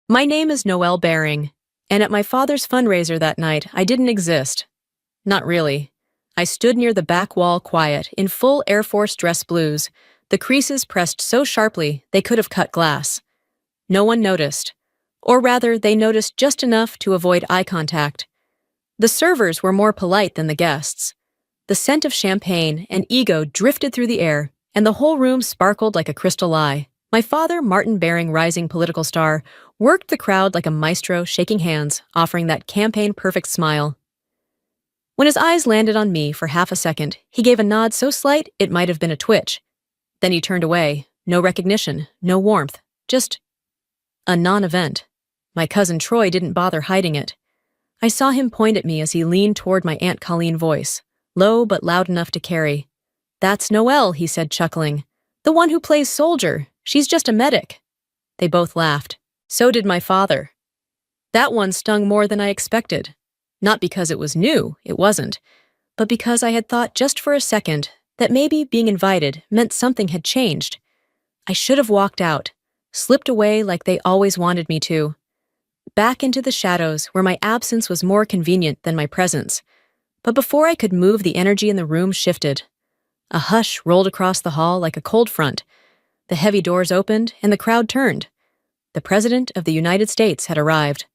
My name is Noelle Baring, and at my father's fundraiser that night, I didn't exist. Not really. I stood near the back wall quiet, in full Air Force dress blues, the creases pressed so sharply they could have cut glass. No one noticed. Or rather, they noticed just enough to avoid eye contact. The servers were more polite than the guests. The scent of champagne and ego drifted through the air, and the whole room sparkled like a crystal eye. My father, Martin Baring, rising political star, worked the crowd like a maestro, shaking hands, offering that campaign-perfect smile. When his eyes landed on me for half a second, he gave a nod so slight it might have been a twitch. Then he turned away. No recognition, no warmth, just a non-event. My cousin Troy didn't bother hiding it. I saw him point at me as he leaned toward my Aunt Colleen voice, low but loud enough to carry. "That's Noelle," he said, chuckling. "The one who plays soldier. She's just a medic." They both laughed. So did my father. That one stung more than I expected. Not because it was new, it wasn't, but because I had thought just for a second that maybe being invited meant something had changed. I should have walked out, slipped away like they always wanted me to. Back into the shadows where my absence was more convenient than my presence. But before I could move, the energy in the room shifted. A hush rolled across the hall like a cold front. The heavy doors opened and the crowd turned. The President of the United States had arrived.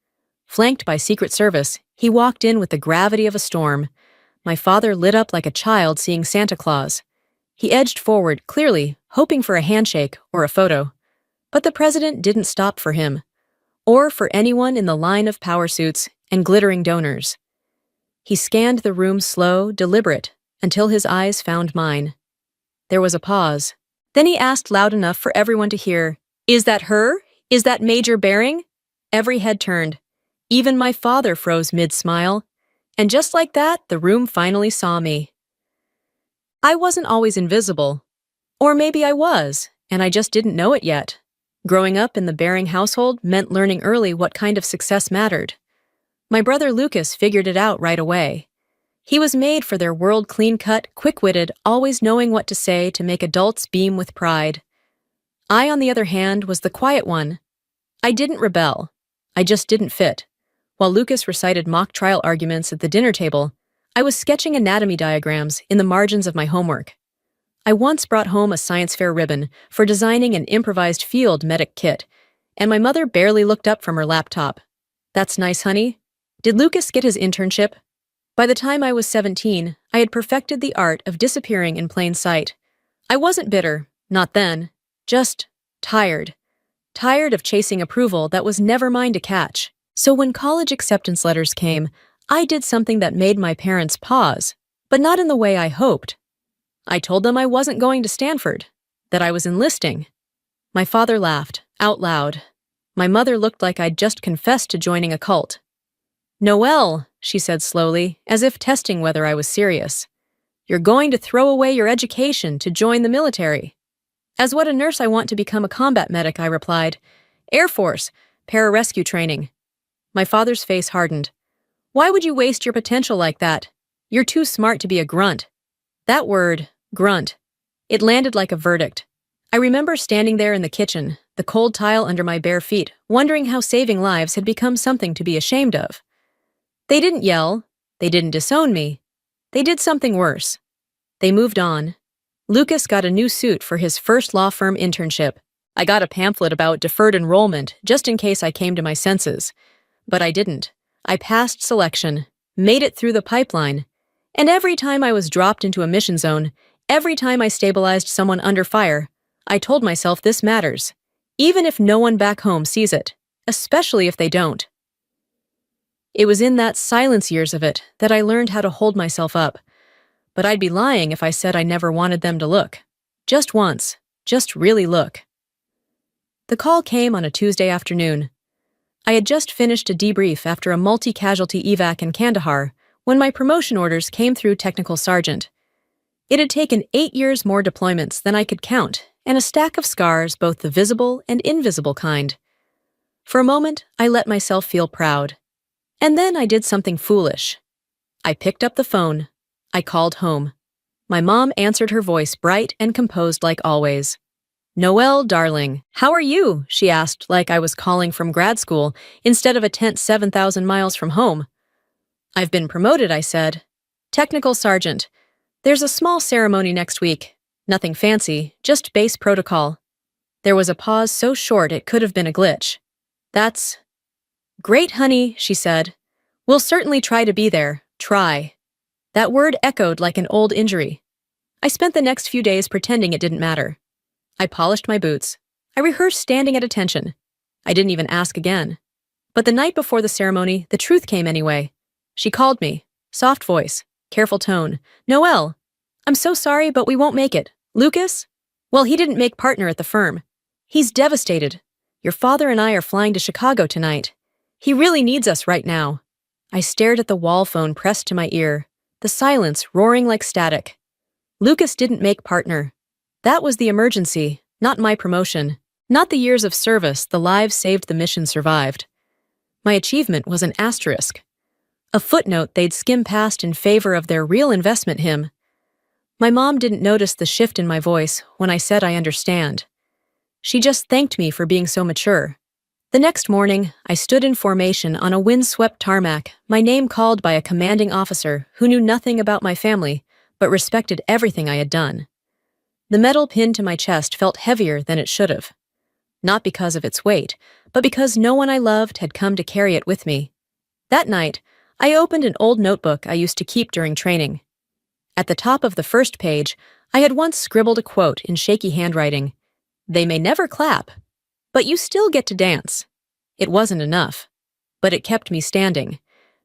Flanked by Secret Service, he walked in with the gravity of a storm. My father lit up like a child seeing Santa Claus. He edged forward, clearly, hoping for a handshake or a photo. But the president didn't stop for him, or for anyone in the line of power suits and glittering donors. He scanned the room slow, deliberate, until his eyes found mine. There was a pause. Then he asked loud enough for everyone to hear, "Is that her? Is that Major Baring?" Every head turned. Even my father froze mid-smile. And just like that, the room finally saw me. I wasn't always invisible. Or maybe I was, and I just didn't know it yet. Growing up in the Baring household meant learning early what kind of success mattered. My brother Lucas figured it out right away. He was made for their world clean-cut, quick-witted, always knowing what to say to make adults beam with pride. I, on the other hand, was the quiet one. I didn't rebel. I just didn't fit. While Lucas recited mock trial arguments at the dinner table, I was sketching anatomy diagrams in the margins of my homework. I once brought home a science fair ribbon for designing an improvised field medic kit, and my mother barely looked up from her laptop. "That's nice, honey. Did Lucas get his internship?" By the time I was 17, I had perfected the art of disappearing in plain sight. I wasn't bitter, not then, just tired. Tired of chasing approval that was never mine to catch. So when college acceptance letters came, I did something that made my parents pause, but not in the way I hoped. I told them I wasn't going to Stanford, that I was enlisting. My father laughed, out loud. My mother looked like I'd just confessed to joining a cult. "Noelle," she said slowly, as if testing whether I was serious. "You're going to throw away your education to join the military." "As what a nurse I want to become a combat medic," I replied. "Air Force, pararescue training." My father's face hardened. "Why would you waste your potential like that? You're too smart to be a grunt." That word, grunt, it landed like a verdict. I remember standing there in the kitchen, the cold tile under my bare feet, wondering how saving lives had become something to be ashamed of. They didn't yell. They didn't disown me. They did something worse. They moved on. Lucas got a new suit for his first law firm internship. I got a pamphlet about deferred enrollment just in case I came to my senses. But I didn't. I passed selection, made it through the pipeline, and every time I was dropped into a mission zone, every time I stabilized someone under fire, I told myself this matters, even if no one back home sees it, especially if they don't. It was in that silence years of it that I learned how to hold myself up, but I'd be lying if I said I never wanted them to look. Just once, just really look. The call came on a Tuesday afternoon. I had just finished a debrief after a multi-casualty evac in Kandahar when my promotion orders came through technical sergeant. It had taken 8 years more deployments than I could count, and a stack of scars, both the visible and invisible kind. For a moment, I let myself feel proud. And then I did something foolish. I picked up the phone. I called home. My mom answered, her voice bright and composed like always. "Noelle, darling, how are you?" she asked like I was calling from grad school instead of a tent 7,000 miles from home. "I've been promoted," I said. "Technical sergeant. There's a small ceremony next week. Nothing fancy, just base protocol." There was a pause so short it could have been a glitch. "That's great, honey," she said. "We'll certainly try to be there. Try." That word echoed like an old injury. I spent the next few days pretending it didn't matter. I polished my boots. I rehearsed standing at attention. I didn't even ask again. But the night before the ceremony, the truth came anyway. She called me. Soft voice, careful tone. "Noelle, I'm so sorry, but we won't make it. Lucas? Well, he didn't make partner at the firm. He's devastated. Your father and I are flying to Chicago tonight. He really needs us right now." I stared at the wall phone pressed to my ear, the silence roaring like static. Lucas didn't make partner. That was the emergency, not my promotion. Not the years of service, the lives saved, the mission survived. My achievement was an asterisk. A footnote they'd skim past in favor of their real investment him. My mom didn't notice the shift in my voice when I said I understand. She just thanked me for being so mature. The next morning, I stood in formation on a wind-swept tarmac, my name called by a commanding officer who knew nothing about my family, but respected everything I had done. The medal pinned to my chest felt heavier than it should have. Not because of its weight, but because no one I loved had come to carry it with me. That night, I opened an old notebook I used to keep during training. At the top of the first page, I had once scribbled a quote in shaky handwriting. "They may never clap, but you still get to dance." It wasn't enough, but it kept me standing.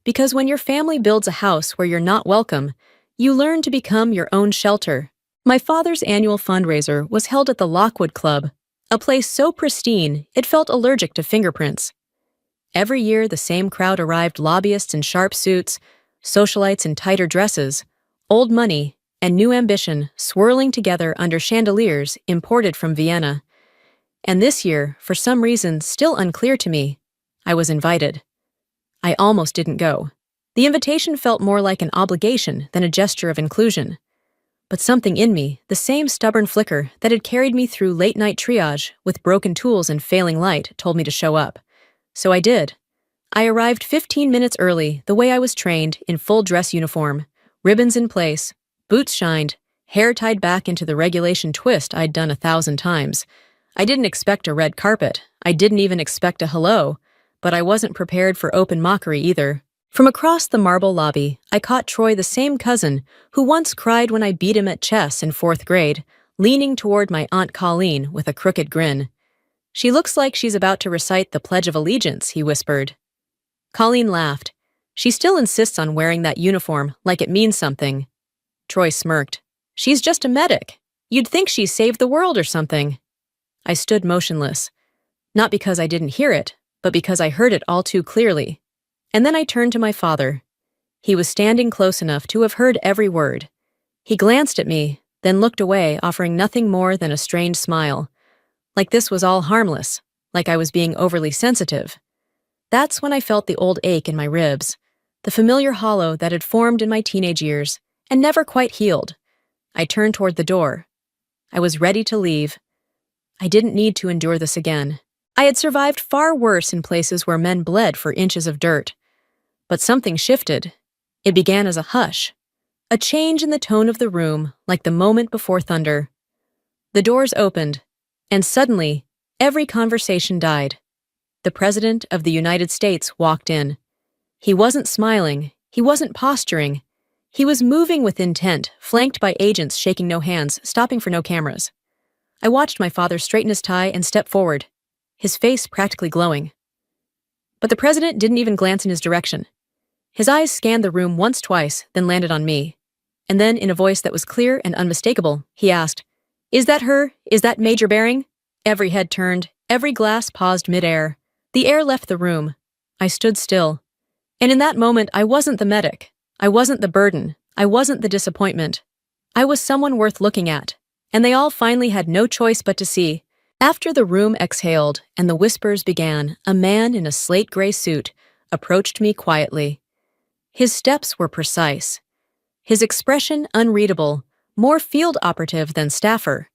Because when your family builds a house where you're not welcome, you learn to become your own shelter. My father's annual fundraiser was held at the Lockwood Club, a place so pristine it felt allergic to fingerprints. Every year the same crowd arrived, lobbyists in sharp suits, socialites in tighter dresses, old money and new ambition swirling together under chandeliers imported from Vienna. And this year, for some reason still unclear to me, I was invited. I almost didn't go. The invitation felt more like an obligation than a gesture of inclusion. But something in me, the same stubborn flicker that had carried me through late-night triage with broken tools and failing light, told me to show up. So I did. I arrived 15 minutes early, the way I was trained, in full dress uniform, ribbons in place, boots shined, hair tied back into the regulation twist I'd done 1,000 times. I didn't expect a red carpet. I didn't even expect a hello, but I wasn't prepared for open mockery either. From across the marble lobby, I caught Troy, the same cousin who once cried when I beat him at chess in 4th grade, leaning toward my Aunt Colleen with a crooked grin. "She looks like she's about to recite the Pledge of Allegiance," he whispered. Colleen laughed. "She still insists on wearing that uniform like it means something." Troy smirked. "She's just a medic. You'd think she saved the world or something." I stood motionless. Not because I didn't hear it, but because I heard it all too clearly. And then I turned to my father. He was standing close enough to have heard every word. He glanced at me, then looked away, offering nothing more than a strained smile. Like this was all harmless, like I was being overly sensitive. That's when I felt the old ache in my ribs, the familiar hollow that had formed in my teenage years and never quite healed. I turned toward the door. I was ready to leave. I didn't need to endure this again. I had survived far worse in places where men bled for inches of dirt. But something shifted. It began as a hush, a change in the tone of the room, like the moment before thunder. The doors opened, and suddenly, every conversation died. The President of the United States walked in. He wasn't smiling, he wasn't posturing. He was moving with intent, flanked by agents shaking no hands, stopping for no cameras. I watched my father straighten his tie and step forward, his face practically glowing. But the president didn't even glance in his direction. His eyes scanned the room once, twice, then landed on me. And then, in a voice that was clear and unmistakable, he asked, "Is that her? Is that Major Bering?" Every head turned, every glass paused midair. The air left the room. I stood still. And in that moment, I wasn't the medic. I wasn't the burden. I wasn't the disappointment. I was someone worth looking at. And they all finally had no choice but to see. After the room exhaled and the whispers began, a man in a slate-gray suit approached me quietly. His steps were precise. His expression unreadable, more field operative than staffer.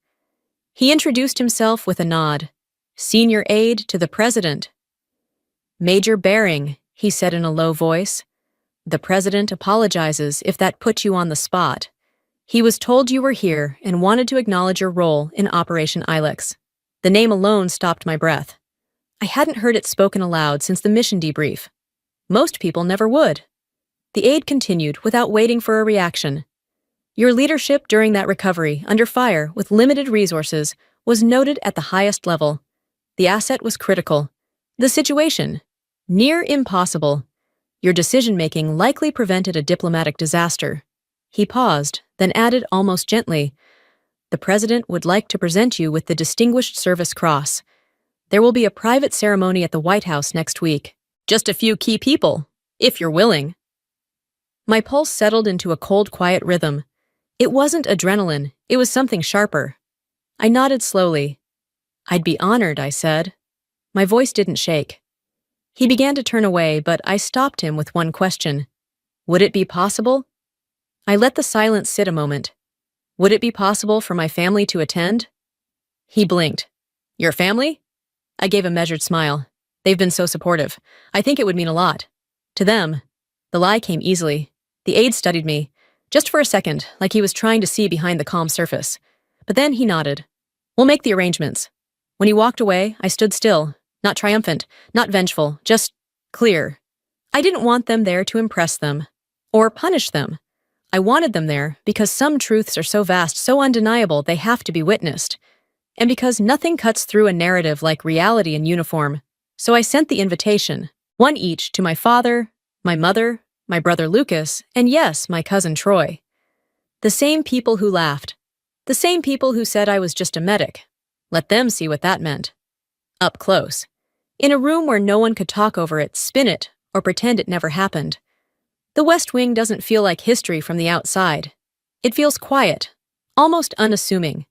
He introduced himself with a nod. Senior aide to the president. Major Bering, he said in a low voice. The president apologizes if that put you on the spot. He was told you were here and wanted to acknowledge your role in Operation Ilex. The name alone stopped my breath. I hadn't heard it spoken aloud since the mission debrief. Most people never would. The aide continued without waiting for a reaction. Your leadership during that recovery, under fire, with limited resources, was noted at the highest level. The asset was critical. The situation, near impossible. Your decision-making likely prevented a diplomatic disaster. He paused, then added almost gently, the president would like to present you with the Distinguished Service Cross. There will be a private ceremony at the White House next week. Just a few key people, if you're willing. My pulse settled into a cold, quiet rhythm. It wasn't adrenaline, it was something sharper. I nodded slowly. I'd be honored, I said. My voice didn't shake. He began to turn away, but I stopped him with one question. Would it be possible? I let the silence sit a moment. Would it be possible for my family to attend? He blinked. Your family? I gave a measured smile. They've been so supportive. I think it would mean a lot. To them. The lie came easily. The aide studied me, just for a second, like he was trying to see behind the calm surface. But then he nodded. We'll make the arrangements. When he walked away, I stood still, not triumphant, not vengeful, just clear. I didn't want them there to impress them, or punish them. I wanted them there because some truths are so vast, so undeniable, they have to be witnessed. And because nothing cuts through a narrative like reality in uniform. So I sent the invitation, one each, to my father, my mother, my brother Lucas, and yes, my cousin Troy. The same people who laughed. The same people who said I was just a medic. Let them see what that meant. Up close. In a room where no one could talk over it, spin it, or pretend it never happened. The West Wing doesn't feel like history from the outside. It feels quiet, almost unassuming.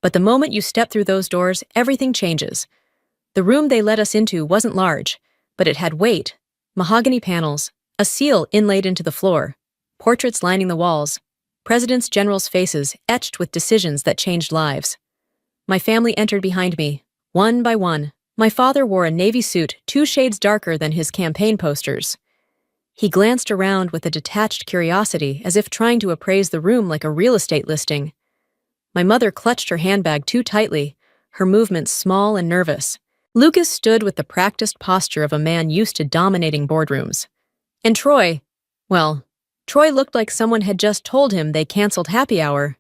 But the moment you step through those doors, everything changes. The room they let us into wasn't large, but it had weight, mahogany panels, a seal inlaid into the floor, portraits lining the walls, presidents' generals' faces etched with decisions that changed lives. My family entered behind me, one by one. My father wore a navy suit 2 shades darker than his campaign posters. He glanced around with a detached curiosity, as if trying to appraise the room like a real estate listing. My mother clutched her handbag too tightly, her movements small and nervous. Lucas stood with the practiced posture of a man used to dominating boardrooms. And Troy looked like someone had just told him they canceled happy hour.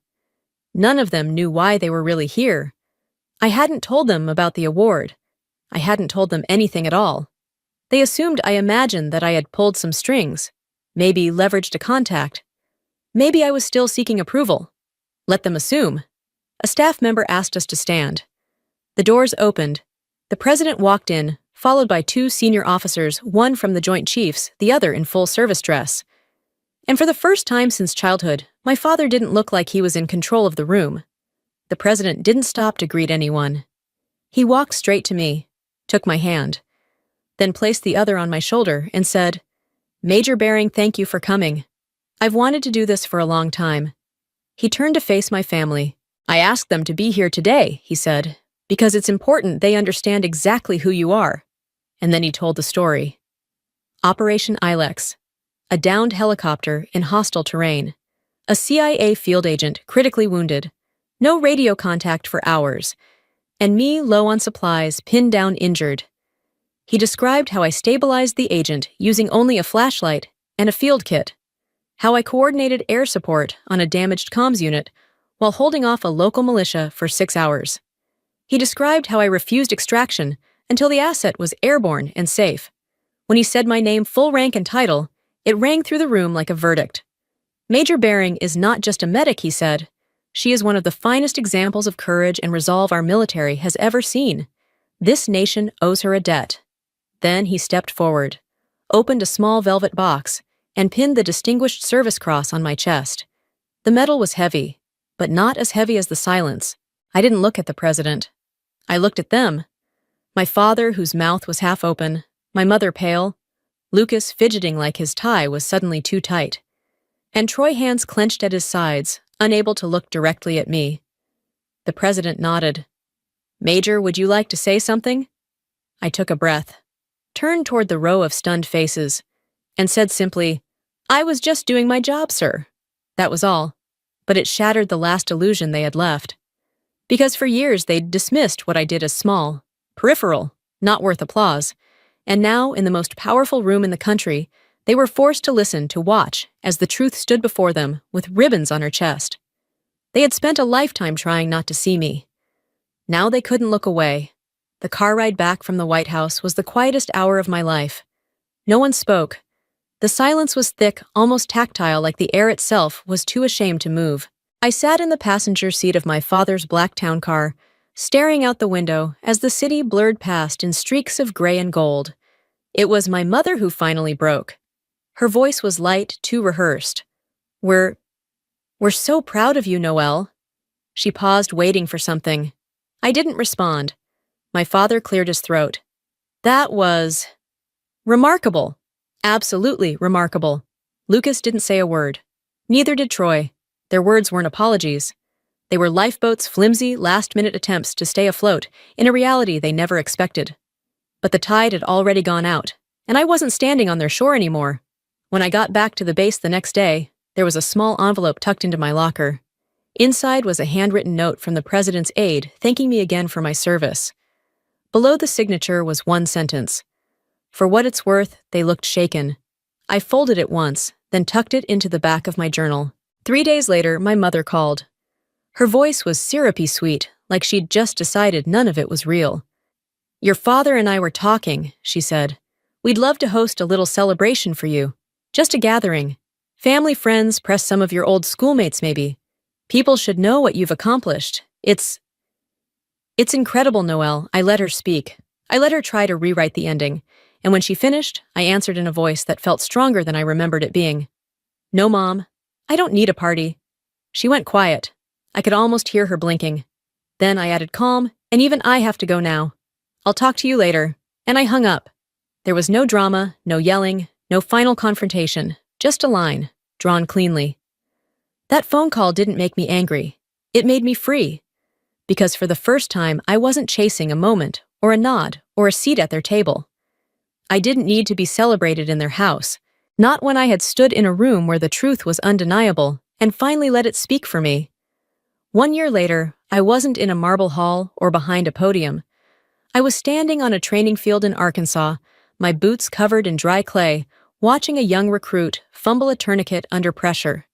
None of them knew why they were really here. I hadn't told them about the award. I hadn't told them anything at all. They assumed I imagined that I had pulled some strings, maybe leveraged a contact. Maybe I was still seeking approval. Let them assume. A staff member asked us to stand. The doors opened. The president walked in, followed by 2 senior officers, one from the Joint Chiefs, the other in full service dress. And for the first time since childhood, my father didn't look like he was in control of the room. The president didn't stop to greet anyone. He walked straight to me, took my hand, then placed the other on my shoulder and said, Major Bering, thank you for coming. I've wanted to do this for a long time. He turned to face my family. I asked them to be here today, he said, because it's important they understand exactly who you are. And then he told the story. Operation Ilex. A downed helicopter in hostile terrain. A CIA field agent critically wounded. No radio contact for hours. And me low on supplies, pinned down injured. He described how I stabilized the agent using only a flashlight and a field kit. How I coordinated air support on a damaged comms unit while holding off a local militia for 6 hours. He described how I refused extraction until the asset was airborne and safe. When he said my name, full rank and title, it rang through the room like a verdict. Major Bering is not just a medic, he said. She is one of the finest examples of courage and resolve our military has ever seen. This nation owes her a debt. Then he stepped forward, opened a small velvet box, and pinned the Distinguished Service Cross on my chest. The metal was heavy, but not as heavy as the silence. I didn't look at the president. I looked at them. My father, whose mouth was half open, my mother pale, Lucas fidgeting like his tie was suddenly too tight, and Troy, hands clenched at his sides, unable to look directly at me. The president nodded. Major, would you like to say something? I took a breath, turned toward the row of stunned faces, and said simply, I was just doing my job, sir. That was all, but it shattered the last illusion they had left. Because for years they'd dismissed what I did as small, peripheral, not worth applause, and now, in the most powerful room in the country, they were forced to listen to watch as the truth stood before them with ribbons on her chest. They had spent a lifetime trying not to see me. Now they couldn't look away. The car ride back from the White House was the quietest hour of my life. No one spoke. The silence was thick, almost tactile, like the air itself was too ashamed to move. I sat in the passenger seat of my father's black town car, staring out the window as the city blurred past in streaks of gray and gold. It was my mother who finally broke. Her voice was light, too rehearsed. We're so proud of you, Noelle. She paused, waiting for something. I didn't respond. My father cleared his throat. That was remarkable. Absolutely remarkable. Lucas didn't say a word. Neither did Troy. Their words weren't apologies. They were lifeboats' flimsy, last-minute attempts to stay afloat in a reality they never expected. But the tide had already gone out, and I wasn't standing on their shore anymore. When I got back to the base the next day, there was a small envelope tucked into my locker. Inside was a handwritten note from the president's aide thanking me again for my service. Below the signature was one sentence. For what it's worth, they looked shaken. I folded it once, then tucked it into the back of my journal. 3 days later, my mother called. Her voice was syrupy sweet, like she'd just decided none of it was real. Your father and I were talking, she said. We'd love to host a little celebration for you. Just a gathering. Family, friends, press some of your old schoolmates maybe. People should know what you've accomplished. It's incredible, Noelle. I let her speak. I let her try to rewrite the ending. And when she finished, I answered in a voice that felt stronger than I remembered it being. No, Mom. I don't need a party. She went quiet. I could almost hear her blinking. Then I added calm, and even I have to go now. I'll talk to you later. And I hung up. There was no drama, no yelling, no final confrontation, just a line, drawn cleanly. That phone call didn't make me angry. It made me free. Because for the first time, I wasn't chasing a moment, or a nod, or a seat at their table. I didn't need to be celebrated in their house, not when I had stood in a room where the truth was undeniable, and finally let it speak for me. 1 year later, I wasn't in a marble hall or behind a podium. I was standing on a training field in Arkansas, my boots covered in dry clay, watching a young recruit fumble a tourniquet under pressure.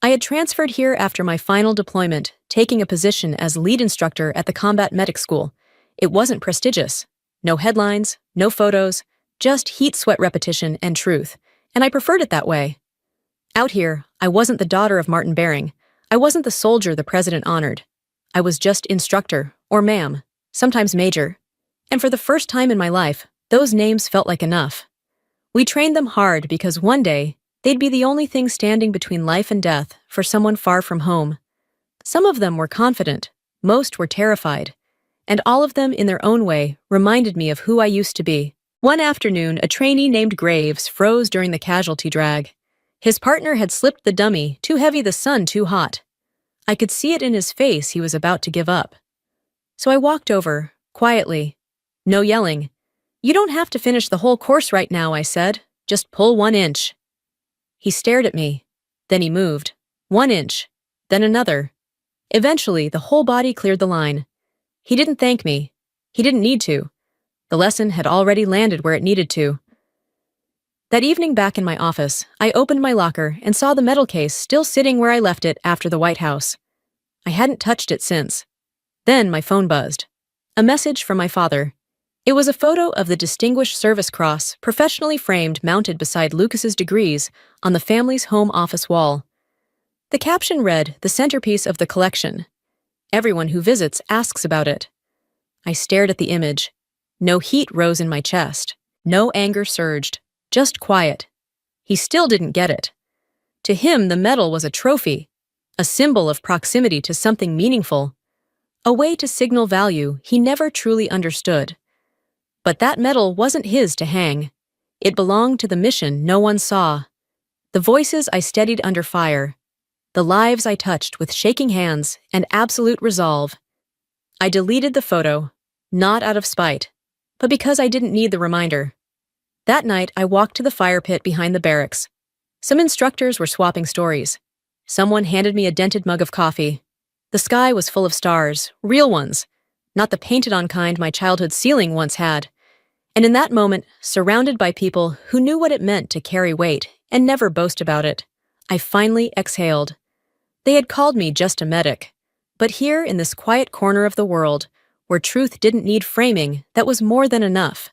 I had transferred here after my final deployment, taking a position as lead instructor at the Combat Medic School. It wasn't prestigious. No headlines, no photos, just heat-sweat repetition and truth, and I preferred it that way. Out here, I wasn't the daughter of Martin Bering. I wasn't the soldier the president honored. I was just instructor, or ma'am, sometimes major. And for the first time in my life, those names felt like enough. We trained them hard because one day, they'd be the only thing standing between life and death for someone far from home. Some of them were confident, most were terrified, and all of them in their own way reminded me of who I used to be. One afternoon, a trainee named Graves froze during the casualty drag. His partner had slipped the dummy, too heavy, the sun too hot. I could see it in his face he was about to give up. So I walked over, quietly. No yelling. You don't have to finish the whole course right now, I said. Just pull 1 inch. He stared at me. Then he moved. 1 inch. Then another. Eventually, the whole body cleared the line. He didn't thank me. He didn't need to. The lesson had already landed where it needed to. That evening back in my office, I opened my locker and saw the medal case still sitting where I left it after the White House. I hadn't touched it since. Then my phone buzzed. A message from my father. It was a photo of the Distinguished Service Cross, professionally framed, mounted beside Lucas's degrees on the family's home office wall. The caption read, "The centerpiece of the collection. Everyone who visits asks about it." I stared at the image. No heat rose in my chest. No anger surged. Just quiet. He still didn't get it. To him, the medal was a trophy, a symbol of proximity to something meaningful, a way to signal value he never truly understood. But that medal wasn't his to hang. It belonged to the mission no one saw. The voices I steadied under fire. the lives I touched with shaking hands and absolute resolve. I deleted the photo, not out of spite, but because I didn't need the reminder. That night, I walked to the fire pit behind the barracks. Some instructors were swapping stories. Someone handed me a dented mug of coffee. The sky was full of stars, real ones, not the painted-on kind my childhood ceiling once had. And in that moment, surrounded by people who knew what it meant to carry weight and never boast about it, I finally exhaled. They had called me just a medic. But here, in this quiet corner of the world, where truth didn't need framing, that was more than enough.